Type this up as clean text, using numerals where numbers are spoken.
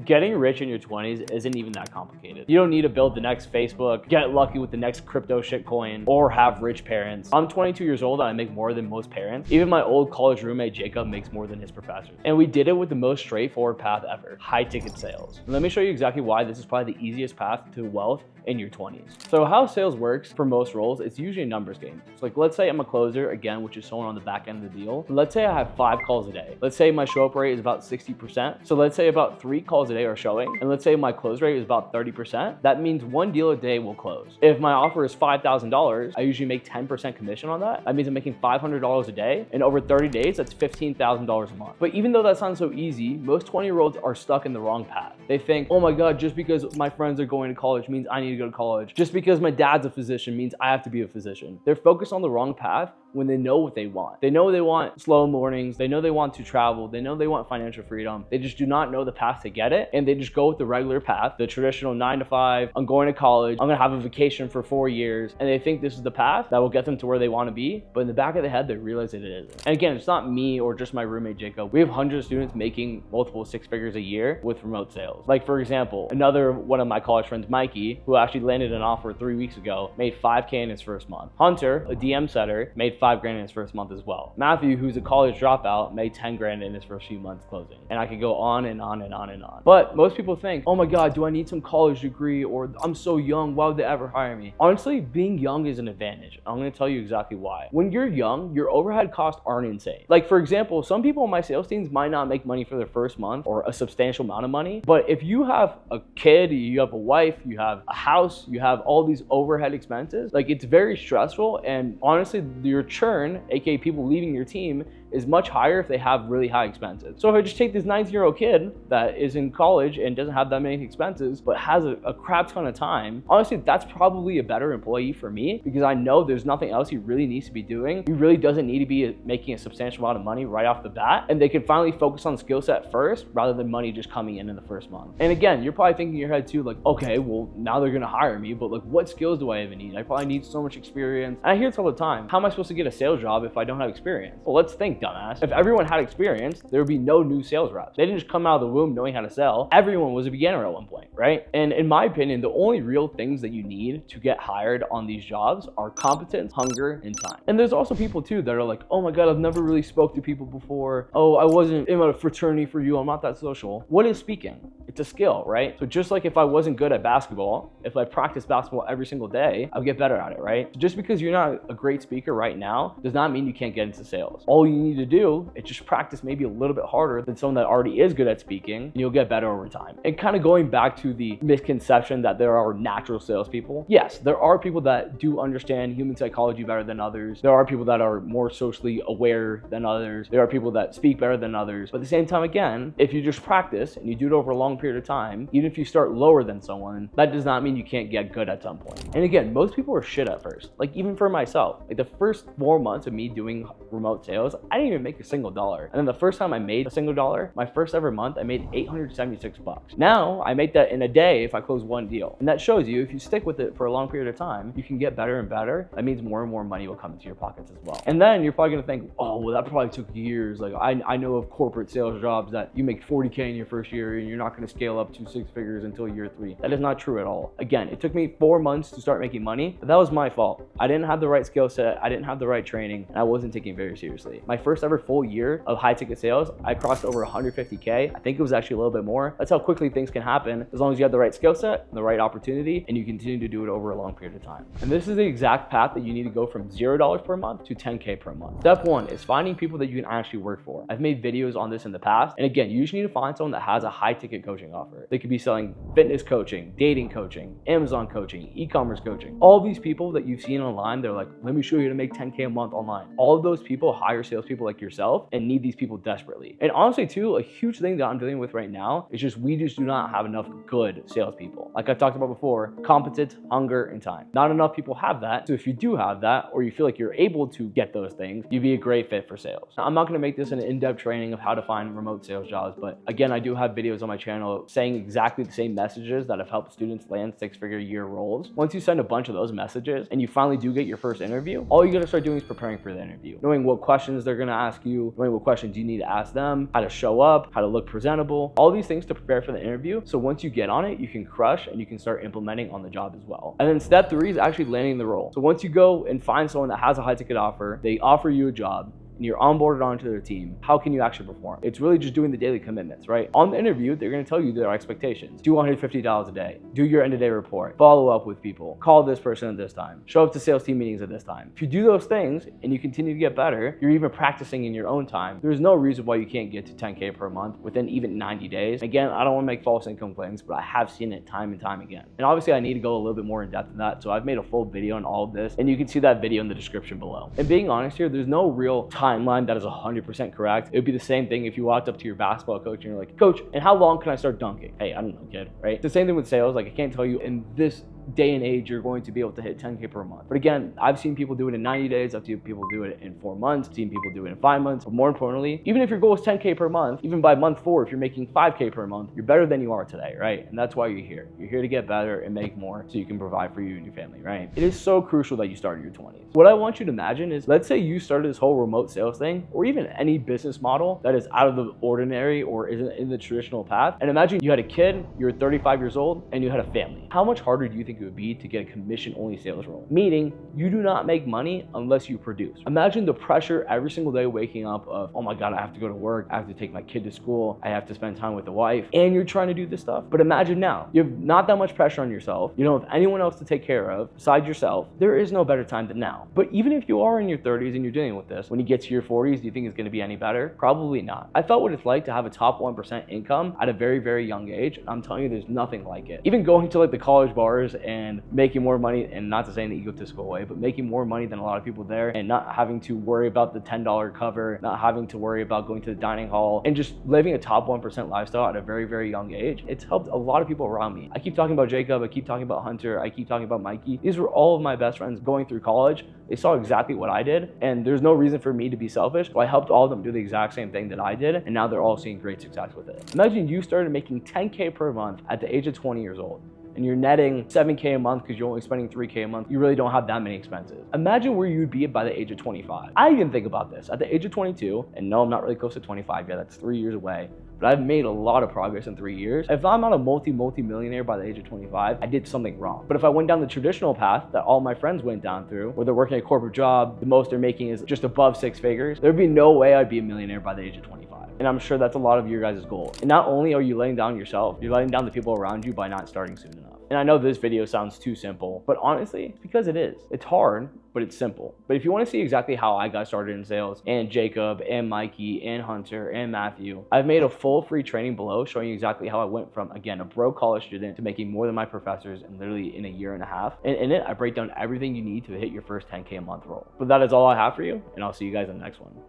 Getting rich in your 20s isn't even that complicated. You don't need to build the next Facebook, get lucky with the next crypto shitcoin, or have rich parents. I'm 22 years old and I make more than most parents. Even my old college roommate Jacob makes more than his professors. And we did it with the most straightforward path ever, high ticket sales. And let me show you exactly why this is probably the easiest path to wealth in your 20s. So how sales works for most roles, it's usually a numbers game. So like, let's say I'm a closer, again, which is someone on the back end of the deal. Let's say I have 5 calls a day. Let's say my show up rate is about 60%. So let's say about 3 calls a day are showing. And let's say my close rate is about 30%. That means 1 deal a day will close. If my offer is $5,000, I usually make 10% commission on that. That means I'm making $500 a day. And over 30 days, that's $15,000 a month. But even though that sounds so easy, most 20-year-olds are stuck in the wrong path. They think, oh my God, just because my friends are going to college means I need to go to college. Just because my dad's a physician means I have to be a physician. They're focused on the wrong path when they know what they want. They know they want slow mornings. They know they want to travel. They know they want financial freedom. They just do not know the path to get it. And they just go with the regular path, the traditional 9 to 5. I'm going to college. I'm going to have a vacation for 4 years. And they think this is the path that will get them to where they want to be. But in the back of their head, they realize that it isn't. And again, it's not me or just my roommate, Jacob. We have hundreds of students making multiple 6 figures a year with remote sales. Like for example, another one of my college friends, Mikey, who actually landed an offer 3 weeks ago, made $5K in his first month. Hunter, a DM setter, made $5,000 in his first month as well. Matthew, who's a college dropout, made $10,000 in his first few months closing. And I could go on and on and on and on. But most people think, oh my God, do I need some college degree, or I'm so young, why would they ever hire me? Honestly, being young is an advantage. I'm gonna tell you exactly why. When you're young, your overhead costs aren't insane. Like for example, some people on my sales teams might not make money for their first month or a substantial amount of money. But if you have a kid, you have a wife, you have a house, you have all these overhead expenses, like it's very stressful. And honestly, your churn, aka people leaving your team, is much higher if they have really high expenses. So if I just take this 19-year-old kid that is in college and doesn't have that many expenses, but has a crap ton of time, honestly, that's probably a better employee for me, because I know there's nothing else he really needs to be doing. He really doesn't need to be making a substantial amount of money right off the bat, and they can finally focus on skill set first rather than money just coming in the first month. And again, you're probably thinking in your head too, like, okay, well now they're gonna hire me, but like what skills do I even need? I probably need so much experience. And I hear this all the time. How am I supposed to get a sales job if I don't have experience? Well, let's think, dumbass. If everyone had experience, there would be no new sales reps. They didn't just come out of the womb knowing how to sell. Everyone was a beginner at one point, right? And in my opinion, the only real things that you need to get hired on these jobs are competence, hunger, and time. And there's also people too that are like, oh my God, I've never really spoke to people before. Oh, I wasn't in a fraternity for you. I'm not that social. What is speaking? It's a skill, right? So just like if I wasn't good at basketball, if I practiced basketball every single day, I'll get better at it, right? So just because you're not a great speaker right now does not mean you can't get into sales. All you need to do is just practice maybe a little bit harder than someone that already is good at speaking, and you'll get better over time. And kind of going back to the misconception that there are natural salespeople. Yes, there are people that do understand human psychology better than others. There are people that are more socially aware than others. There are people that speak better than others. But at the same time, again, if you just practice and you do it over a long period of time, even if you start lower than someone, that does not mean you can't get good at some point. And again, most people are shit at first. Like even for myself, like the first 4 months of me doing remote sales, I didn't even make a single dollar. And then the first time I made a single dollar, my first ever month, I made $876. Now I make that in a day if I close 1 deal. And that shows you, if you stick with it for a long period of time, you can get better and better. That means more and more money will come into your pockets as well. And then you're probably gonna think, oh, well, that probably took years. Like I know of corporate sales jobs that you make 40K in your first year and you're not gonna scale up to 6 figures until year 3. That is not true at all. Again, it took me 4 months to start making money, but that was my fault. I didn't have the right skill set. I didn't have the right training, and I wasn't taking it very seriously. My first ever full year of high ticket sales, I crossed over 150K. I think it was actually a little bit more. That's how quickly things can happen as long as you have the right skill set and the right opportunity, and you continue to do it over a long period of time. And this is the exact path that you need to go from $0 per month to 10K per month. Step 1 is finding people that you can actually work for. I've made videos on this in the past. And again, you just need to find someone that has a high ticket coaching offer. They could be selling fitness coaching, dating coaching, Amazon coaching, e-commerce coaching. All these people that you've seen online, they're like, let me show you how to make 10K a month online. All of those people hire salespeople like yourself and need these people desperately. And honestly too, a huge thing that I'm dealing with right now is just we just do not have enough good salespeople. Like I talked about before, competence, hunger, and time. Not enough people have that. So if you do have that, or you feel like you're able to get those things, you'd be a great fit for sales. Now, I'm not gonna make this an in-depth training of how to find remote sales jobs, but again, I do have videos on my channel about saying exactly the same messages that have helped students land 6-figure year roles. Once you send a bunch of those messages and you finally do get your first interview, all you gotta start doing is preparing for the interview. Knowing what questions they're gonna ask you, knowing what questions you need to ask them, how to show up, how to look presentable, all these things to prepare for the interview. So once you get on it, you can crush and you can start implementing on the job as well. And then step 3 is actually landing the role. So once you go and find someone that has a high ticket offer, they offer you a job, and you're onboarded onto their team, how can you actually perform? It's really just doing the daily commitments, right? On the interview, they're gonna tell you their expectations. Do $150 a day, do your end of day report, follow up with people, call this person at this time, show up to sales team meetings at this time. If you do those things and you continue to get better, you're even practicing in your own time. There's no reason why you can't get to 10K per month within even 90 days. Again, I don't wanna make false income claims, but I have seen it time and time again. And obviously I need to go a little bit more in depth in that. So I've made a full video on all of this, and you can see that video in the description below. And being honest here, there's no real timeline that is 100% correct. It would be the same thing if you walked up to your basketball coach and you're like, coach, and how long can I start dunking? Hey, I don't know, kid, right? It's the same thing with sales. Like, I can't tell you in this day and age you're going to be able to hit 10K per month. But again, I've seen people do it in 90 days. I've seen people do it in 4 months. I've seen people do it in 5 months. But more importantly, even if your goal is 10K per month, even by month 4, if you're making 5K per month, you're better than you are today, right? And that's why you're here. You're here to get better and make more so you can provide for you and your family, right? It is so crucial that you start in your 20s. What I want you to imagine is, let's say you started this whole remote sales thing, or even any business model that is out of the ordinary or isn't in the traditional path. And imagine you had a kid, you were 35 years old, and you had a family. How much harder do you think it would be to get a commission-only sales role? Meaning, you do not make money unless you produce. Imagine the pressure every single day waking up of, oh my God, I have to go to work, I have to take my kid to school, I have to spend time with the wife, and you're trying to do this stuff. But imagine now, you have not that much pressure on yourself, you don't have anyone else to take care of besides yourself. There is no better time than now. But even if you are in your 30s and you're dealing with this, when you get to your 40s, do you think it's gonna be any better? Probably not. I felt what it's like to have a top 1% income at a very, very young age. And I'm telling you, there's nothing like it. Even going to like the college bars and making more money, and not to say in the egotistical way, but making more money than a lot of people there, and not having to worry about the $10 cover, not having to worry about going to the dining hall, and just living a top 1% lifestyle at a very, very young age. It's helped a lot of people around me. I keep talking about Jacob, I keep talking about Hunter, I keep talking about Mikey. These were all of my best friends going through college. They saw exactly what I did, and there's no reason for me to be selfish. So I helped all of them do the exact same thing that I did, and now they're all seeing great success with it. Imagine you started making 10K per month at the age of 20 years old, and you're netting 7K a month because you're only spending 3K a month. You really don't have that many expenses. Imagine where you'd be by the age of 25. I even think about this. At the age of 22, and no, I'm not really close to 25 yet, that's 3 years away, but I've made a lot of progress in 3 years. If I'm not a multi-millionaire by the age of 25, I did something wrong. But if I went down the traditional path that all my friends went down through, where they're working a corporate job, the most they're making is just above 6 figures, there'd be no way I'd be a millionaire by the age of 25. And I'm sure that's a lot of your guys' goals. And not only are you letting down yourself, you're letting down the people around you by not starting soon enough. And I know this video sounds too simple, but honestly, it's because it is. It's hard, but it's simple. But if you want to see exactly how I got started in sales, and Jacob, and Mikey, and Hunter, and Matthew, I've made a full free training below showing you exactly how I went from, again, a broke college student to making more than my professors in literally in a year and a half. And in it, I break down everything you need to hit your first 10K a month role. But that is all I have for you, and I'll see you guys in the next one.